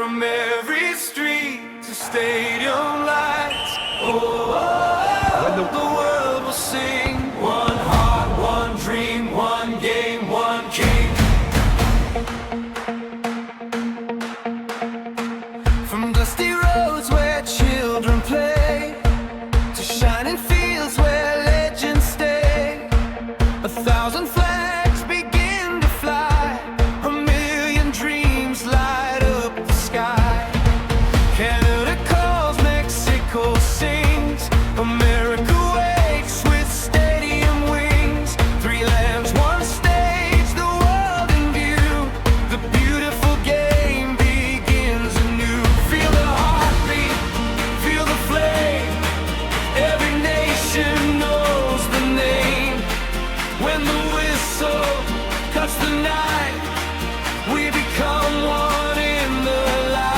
from every street to stadium lights. Oh, the world will sing. One heart, one dream, one game, one king. From dusty roads where children play to shining fields where legends stay, 1,000 flags begin to fly, a million dreams light up the sky. Canada calls, Mexico sings, America wakes with stadium wings. Three lands, one stage, the world in view. The beautiful game begins anew. Feel the heartbeat, feel the flame. Every nation knows the name. When the whistle cuts the night, we become one in the light.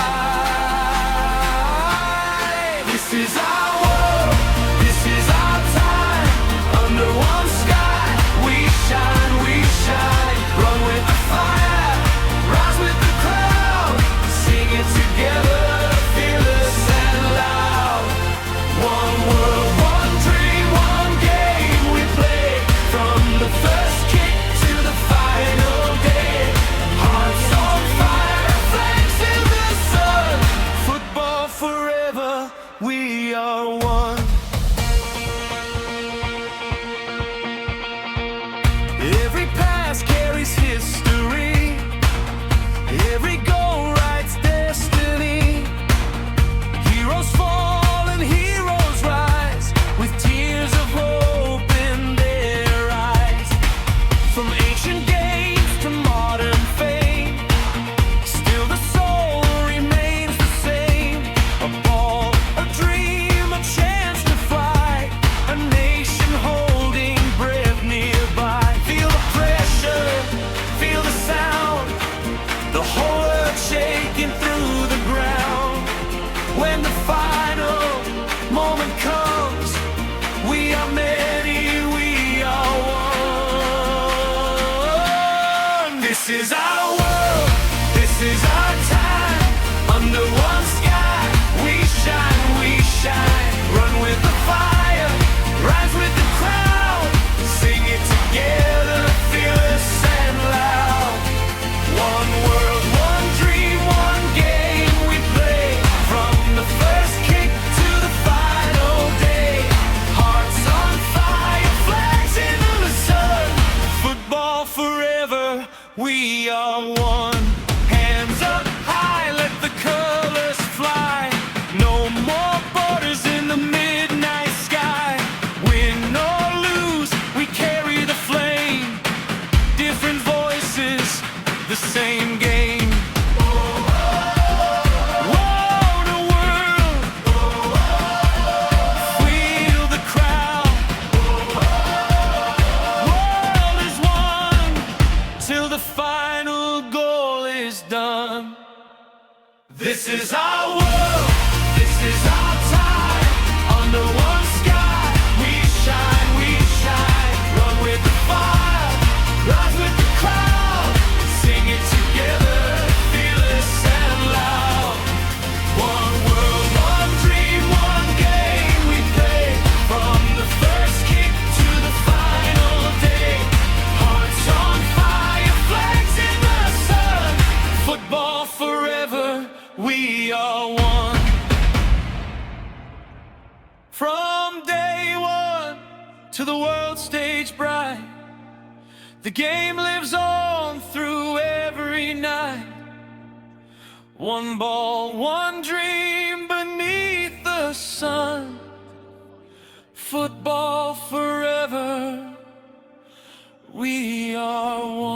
This is our world, this is our time. Under one sky, we shine, we shine. Run with the fire, rise with the crowd. Sing it together, fearless and loud. One world, one dream, one game we play. From the first kick to the final day. Hearts on fire, flames in the sun. Football forever, we are one. Every pass carries history. Every goal writes destiny. Heroes fall and heroes rise with tears of hope in their eyes. From ancient games to modern fame, still the soul remains the same. A ball, a dream, a chance to fly. A nation holding breath nearby. Feel the pressure, feel the sound. The whole earth shaking through the ground. When the final moment comes, we are many, we are one. This is our world, this is our time. Under one sky, we shine, we shine. Run with the fire, rise with the crowd. Sing it together, fearless and loud. One world, one dream, one game we play. From the first kick to the final day. Hearts on fire, flags in the sun. Football forever, we are one. Hands up high, let the colors fly. No more borders in the midnight sky. Win or lose, we carry the flame. Different voices, the same game. Whoa, the world, feel the crowd. World is one till the final goal is done. This is our world, this is our time. Under one sky, we shine, we shine. Run with the fire, rise with the crowd. Sing it together, fearless and loud. One world, one dream, one game we play. From the first kick to the final day. Hearts on fire, flags in the sun. Football forever, we are one. From day one to the world stage bright, the game lives on through every night. One ball, one dream beneath the sun. Football forever, we are one.